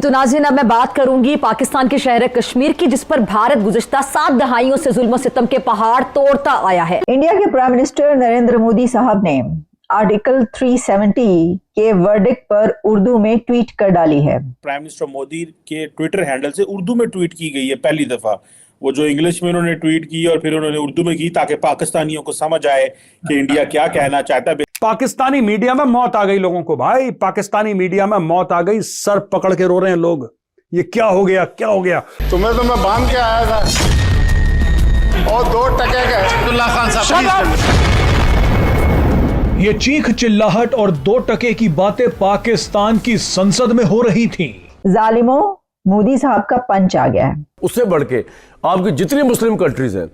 तो नाज़रीन, अब मैं बात करूंगी पाकिस्तान के शहर कश्मीर की, जिस पर भारत गुज़िश्ता 7 दहाइयों से जुल्म सितम के पहाड़ तोड़ता आया है। इंडिया के प्राइम मिनिस्टर नरेंद्र मोदी साहब ने आर्टिकल 370 के वर्डिक्ट पर उर्दू में ट्वीट कर डाली है। प्राइम मिनिस्टर मोदी के ट्विटर हैंडल से उर्दू में ट्वीट की गई है पहली दफा। वो जो इंग्लिश में उन्होंने ट्वीट की और फिर उन्होंने उर्दू में की ताकि पाकिस्तानियों को समझ आए कि इंडिया क्या कहना चाहता है। पाकिस्तानी मीडिया में मौत आ गई लोगों को, भाई पाकिस्तानी मीडिया में मौत आ गई। सर पकड़ के रो रहे हैं लोग, ये क्या हो गया, क्या हो गया। तुम्हें तो मैं बांध के आया था और 2 टके का अब्दुल्ला खान साहब। ये चीख चिल्लाहट और 2 टके की बातें पाकिस्तान की संसद में हो रही थी। जालिमों, मोदी साहब का पंच आ गया है। उससे बढ़ के आपकी जितनी मुस्लिम कंट्रीज हैं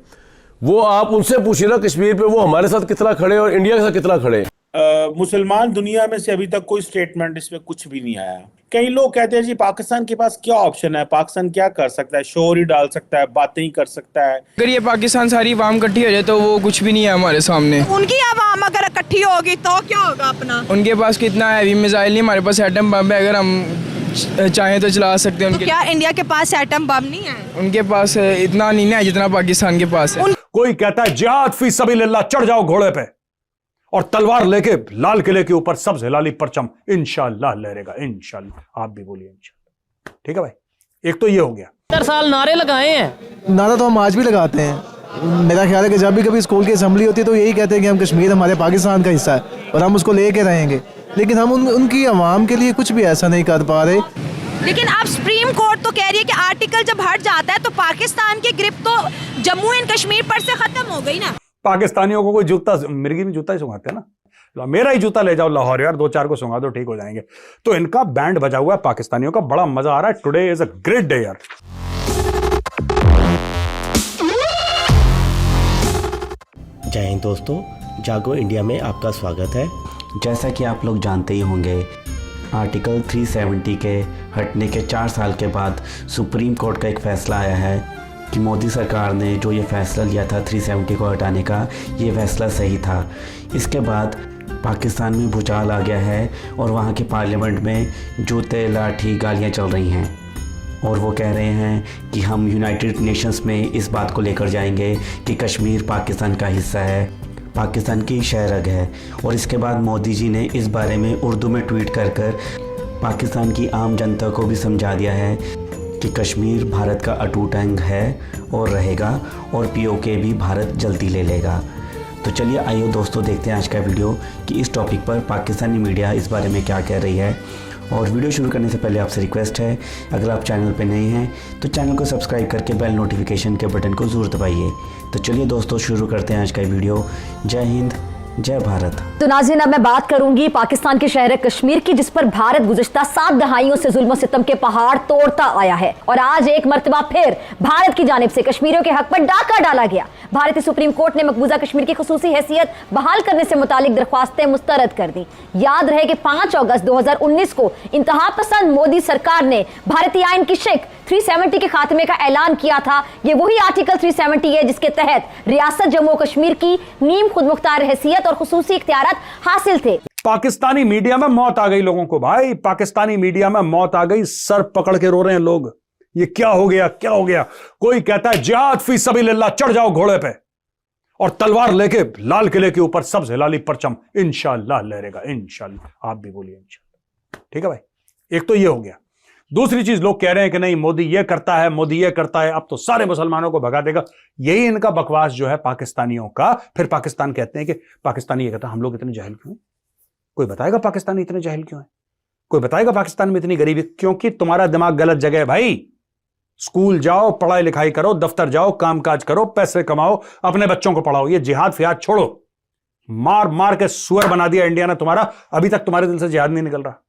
वो आप उनसे पूछिए ना कश्मीर पे वो हमारे साथ कितना खड़े और इंडिया के साथ कितना खड़े। मुसलमान दुनिया में से अभी तक कोई स्टेटमेंट इसमें कुछ भी नहीं आया। कई लोग कहते हैं जी पाकिस्तान के पास क्या ऑप्शन है, पाकिस्तान क्या कर सकता है, शोर ही डाल सकता है, बातें ही कर सकता है। अगर ये पाकिस्तान सारी आवाम इकट्ठी हो जाए तो वो कुछ भी नहीं है हमारे सामने। उनकी आवाम अगर इकट्ठी होगी तो क्या होगा अपना। उनके पास कितना हैवी मिसाइल नहीं, हमारे पास एटम बम है, अगर हम चाहें तो चला सकते हैं। तो क्या इंडिया के पास एटम बम नहीं है? उनके पास इतना नहीं है जितना पाकिस्तान के पास है। कोई कहता है जिहाद फी सबीलिल्लाह, चढ़ जाओ घोड़े पे और तलवार लेके लाल किले के ऊपर सबसे हिलाली परचम इंशाअल्लाह लहरेगा, इंशाअल्लाह। आप भी बोलिए इंशाअल्लाह, ठीक है भाई। एक तो ये हो गया। 70 साल नारे लगाए हैं। नारा तो हम आज भी लगाते हैं। मेरा ख्याल है कि जब भी कभी स्कूल की असेंबली होती है तो यही कहते हैं कि हम कश्मीर हमारे पाकिस्तान का हिस्सा है और हम उसको लेके रहेंगे, लेकिन हम उनकी आवाम के लिए कुछ भी ऐसा नहीं कर पा रहे। लेकिन अब सुप्रीम कोर्ट तो कह रही है कि आर्टिकल जब हट जाता है तो पाकिस्तान की ग्रिप तो जम्मू एंड कश्मीर पर से खत्म हो गई ना। पाकिस्तानियों को कोई जूता, मिर्गी में जूता ही सुंघाते हैं ना, मेरा ही जूता ले जाओ लाहौर यार, 2-4 को सुंघा दो, ठीक हो जाएंगे। तो इनका बैंड बजा हुआ है पाकिस्तानियों का, बड़ा मजा आ रहा है। Today is a great day यार। जय हिंद दोस्तों, जागो इंडिया में आपका स्वागत है। जैसा कि आप लोग जानते ही होंगे, आर्टिकल 370 के हटने के 4 साल के बाद सुप्रीम कोर्ट का एक फ़ैसला आया है कि मोदी सरकार ने जो ये फ़ैसला लिया था 370 को हटाने का, ये फ़ैसला सही था। इसके बाद पाकिस्तान में भूचाल आ गया है और वहाँ के पार्लियामेंट में जूते लाठी गालियाँ चल रही हैं और वो कह रहे हैं कि हम यूनाइटेड नेशंस में इस बात को लेकर जाएंगे कि कश्मीर पाकिस्तान का हिस्सा है, पाकिस्तान की शहरग है। और इसके बाद मोदी जी ने इस बारे में उर्दू में ट्वीट कर पाकिस्तान की आम जनता को भी समझा दिया है कि कश्मीर भारत का अटूट अंग है और रहेगा और पीओके भी भारत जल्दी ले लेगा। तो चलिए आइए दोस्तों, देखते हैं आज का वीडियो कि इस टॉपिक पर पाकिस्तानी मीडिया इस बारे में क्या कह रही है। और वीडियो शुरू करने से पहले आपसे रिक्वेस्ट है, अगर आप चैनल पर नए हैं तो चैनल को सब्सक्राइब करके बेल नोटिफिकेशन के बटन को ज़रूर दबाइए। तो चलिए दोस्तों, शुरू करते हैं आज का वीडियो। जय हिंद, जय भारत। तो नाज़रीन, अब मैं बात करूंगी पाकिस्तान के शहर कश्मीर की, जिस पर भारत गुज़िश्ता 7 दहाइयों से जुल्म सितम के पहाड़ तोड़ता आया है। और आज एक मर्तबा फिर भारत की जानिब से कश्मीरियों के हक पर डाका डाला गया। भारतीय सुप्रीम कोर्ट ने मकबूजा कश्मीर की खुसूसी हैसियत बहाल करने से मुतालिक दरख्वास्तें मुस्तरद कर दी। याद रहे कि 5 अगस्त 2019 को इंतहा पसंद मोदी सरकार ने भारतीय आइन की शिक 370 के खात्मे का ऐलान किया था। ये वही आर्टिकल 370 है जिसके तहत रियासत जम्मू कश्मीर की नीम खुद मुख्तार हैसियत और खुसूसी इख्तियारात हासिल थे। पाकिस्तानी मीडिया में मौत आ गई लोगों को, भाई पाकिस्तानी मीडिया में मौत आ गई। सर पकड़ के रो रहे हैं लोग, ये क्या हो गया, क्या हो गया। कोई कहता है जिहाद फी सबीलिल्लाह, चढ़ जाओ घोड़े पे और तलवार लेके लाल किले के ऊपर सबसे हिलाली परचम इंशाअल्लाह लहरेगा, इंशाअल्लाह। आप भी बोलिए इंशाअल्लाह, ठीक है भाई। एक तो ये हो गया। दूसरी चीज, लोग कह रहे हैं कि नहीं मोदी ये करता है, मोदी ये करता है, अब तो सारे मुसलमानों को भगा देगा। यही इनका बकवास जो है पाकिस्तानियों का। फिर पाकिस्तान कहते हैं कि पाकिस्तानी ये कहता है हम लोग इतने जाहिल क्यों हैं। कोई बताएगा पाकिस्तानी इतने जाहिल क्यों है? कोई बताएगा पाकिस्तान में इतनी गरीबी? क्योंकि तुम्हारा दिमाग गलत जगह है भाई। स्कूल जाओ, पढ़ाई लिखाई करो, दफ्तर जाओ, कामकाज करो, पैसे कमाओ, अपने बच्चों को पढ़ाओ। ये जिहाद फिहाद छोड़ो। मार मार के सुअर बना दिया इंडिया ने तुम्हारा, अभी तक तुम्हारे दिल से जिहाद नहीं निकल रहा।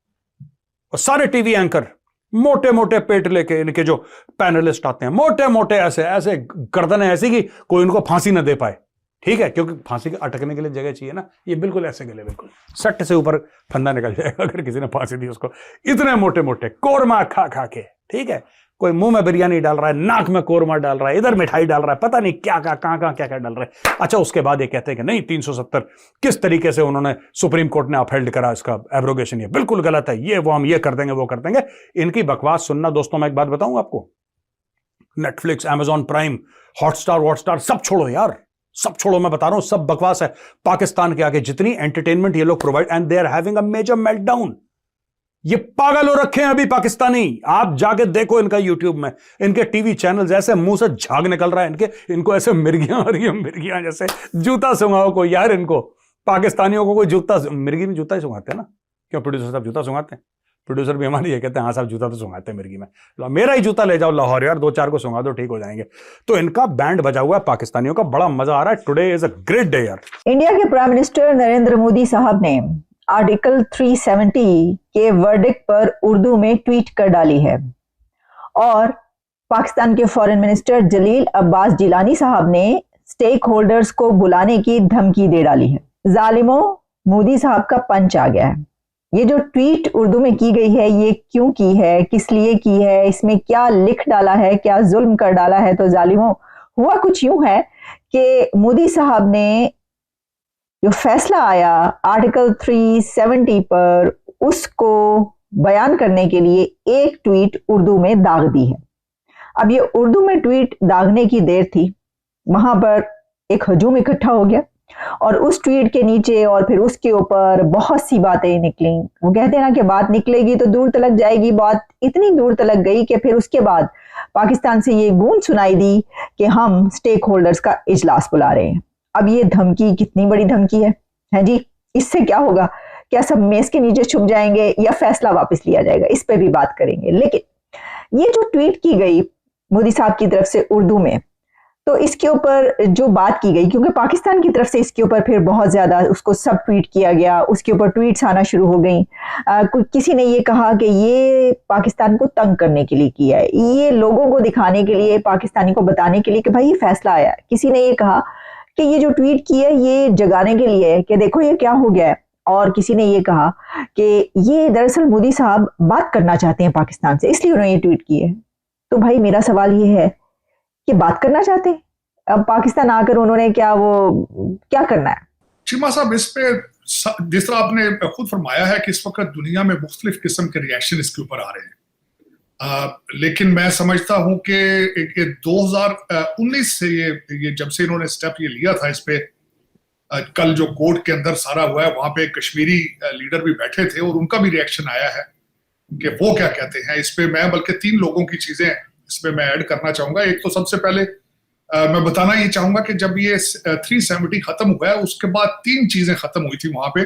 और सारे टीवी एंकर मोटे मोटे पेट लेके, इनके जो पैनलिस्ट आते हैं मोटे मोटे, ऐसे ऐसे गर्दनें ऐसी कि कोई उनको फांसी ना दे पाए, ठीक है, क्योंकि फांसी के अटकने के लिए जगह चाहिए ना। ये बिल्कुल ऐसे गले, बिल्कुल सट से ऊपर फंदा निकल जाएगा अगर किसी ने फांसी दी उसको। इतने मोटे मोटे कोरमा खा खा के, ठीक है। कोई मुंह में बिरयानी डाल रहा है, नाक में कोरमा डाल रहा है, इधर मिठाई डाल रहा है, पता नहीं क्या कहां क्या डाल रहा है। अच्छा, उसके बाद ये कहते हैं कि नहीं 370 किस तरीके से उन्होंने सुप्रीम कोर्ट ने अपहेल्ड करा, इसका एब्रोगेशन ये बिल्कुल गलत है, ये वो हम ये कर देंगे वो कर देंगे। इनकी बकवास सुनना दोस्तों। मैं एक बात बताऊं आपको, नेटफ्लिक्स, अमेजॉन प्राइम, हॉटस्टार सब छोड़ो यार, सब छोड़ो, मैं बता रहा हूं सब बकवास है। पाकिस्तान के आगे जितनी एंटरटेनमेंट ये लोग provide, and they are having a major meltdown. ये पागल हो रखे हैं अभी पाकिस्तानी। आप जाके देखो इनका यूट्यूब में, इनके टीवी चैनल्स, ऐसे मुंह से झाग निकल रहा है इनको ऐसे मिर्गियां जैसे जूता सुंघाओ कोई यार। इनको पाकिस्तानियों को कोई जूता, मिर्गी में जूता ही सुंघाते हैं ना, क्यों प्रोड्यूसर साहब जूता सुंघाते हैं? प्रोड्यूसर भी हमारे ये कहते हैं हाँ साहब जूता तो सुंघाते हैं मिर्गी में, मेरा ही जूता ले जाओ लाहौर यार, 2-4 को सुंघा दो ठीक हो जाएंगे। तो इनका बैंड बजा हुआ है पाकिस्तानियों का, बड़ा मजा आ रहा है। Today is a great day यार। इंडिया के प्राइम मिनिस्टर नरेंद्र मोदी साहब ने आर्टिकल 370 के वर्डिक्ट पर उर्दू में ट्वीट कर डाली है और पाकिस्तान के फॉरेन मिनिस्टर जलील अब्बास जिलानी साहब ने स्टेक होल्डर्स को बुलाने की धमकी दे डाली है। जालिमों, मोदी साहब का पंच आ गया है। ये जो ट्वीट उर्दू में की गई है, ये क्यों की है, किस लिए की है, इसमें क्या लिख डाला है, क्या जुल्म कर डाला है? तो जालिमों, हुआ कुछ यूं है कि मोदी साहब ने जो फैसला आया आर्टिकल 370 पर, उसको बयान करने के लिए एक ट्वीट उर्दू में दाग दी है। अब ये उर्दू में ट्वीट दागने की देर थी, वहां पर एक हजूम इकट्ठा हो गया और उस ट्वीट के नीचे और फिर उसके ऊपर बहुत सी बातें निकली। वो कहते हैं ना कि बात निकलेगी तो दूर तलक जाएगी। बात इतनी दूर तलक गई कि फिर उसके बाद पाकिस्तान से ये गूंज सुनाई दी कि हम स्टेक होल्डर्स का इजलास बुला रहे हैं। अब ये धमकी कितनी बड़ी धमकी है जी? इससे क्या होगा? क्या सब मेज के नीचे छुप जाएंगे या फैसला वापस लिया जाएगा? इस पे भी बात करेंगे। लेकिन ये जो ट्वीट की गई मोदी साहब की तरफ से उर्दू में, तो इसके ऊपर जो बात की गई, क्योंकि पाकिस्तान की तरफ से इसके ऊपर फिर बहुत ज्यादा उसको सब ट्वीट किया गया, उसके ऊपर ट्वीट्स आना शुरू हो गई। किसी ने ये कहा कि ये पाकिस्तान को तंग करने के लिए किया है, ये लोगों को दिखाने के लिए, पाकिस्तानी को बताने के लिए कि भाई ये फैसला आया है। किसी ने ये कहा कि ये जो ट्वीट की है ये जगाने के लिए है कि देखो ये क्या हो गया है। और किसी ने ये कहा कि ये दरअसल मोदी साहब बात करना चाहते हैं पाकिस्तान से, इसलिए उन्होंने ये ट्वीट की है। तो भाई मेरा सवाल ये है कि बात करना चाहते हैं, अब पाकिस्तान आकर उन्होंने क्या करना है? चीमा साहब, इस पे जिस तरह आपने खुद फरमाया है कि इस वक्त दुनिया में मुख्तलिफ किस्म के रिएक्शन इसके ऊपर आ रहे हैं, लेकिन मैं समझता हूं कि 2019 से ये जब से इन्होंने स्टेप ये लिया था इस पे, कल जो कोर्ट के अंदर सारा हुआ है वहां पे कश्मीरी लीडर भी बैठे थे और उनका भी रिएक्शन आया है कि वो क्या कहते हैं इस पे। मैं बल्कि 3 लोगों की चीजें इस पे मैं ऐड करना चाहूंगा। एक तो सबसे पहले मैं बताना ये चाहूंगा कि जब ये 370 खत्म हुआ है उसके बाद 3 चीजें खत्म हुई थी वहां पे।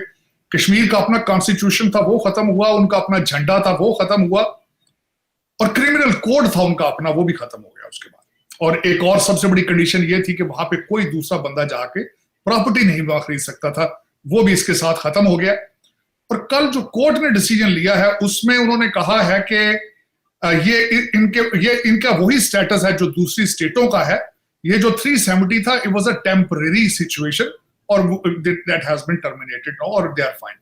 कश्मीर का अपना कॉन्स्टिट्यूशन था वो खत्म हुआ, उनका अपना झंडा था वो खत्म हुआ, और क्रिमिनल कोड था उनका अपना, वो भी खत्म हो गया उसके बाद। और एक और सबसे बड़ी कंडीशन ये थी कि वहां पे कोई दूसरा बंदा जाके प्रॉपर्टी नहीं वहां खरीद सकता था, वो भी इसके साथ खत्म हो गया। और कल जो कोर्ट ने डिसीजन लिया है उसमें उन्होंने कहा है कि ये इनका वही स्टेटस है जो दूसरी स्टेटों का है। ये जो 370 था, it was a temporary situation और that has been terminated now और दे आर फाइन।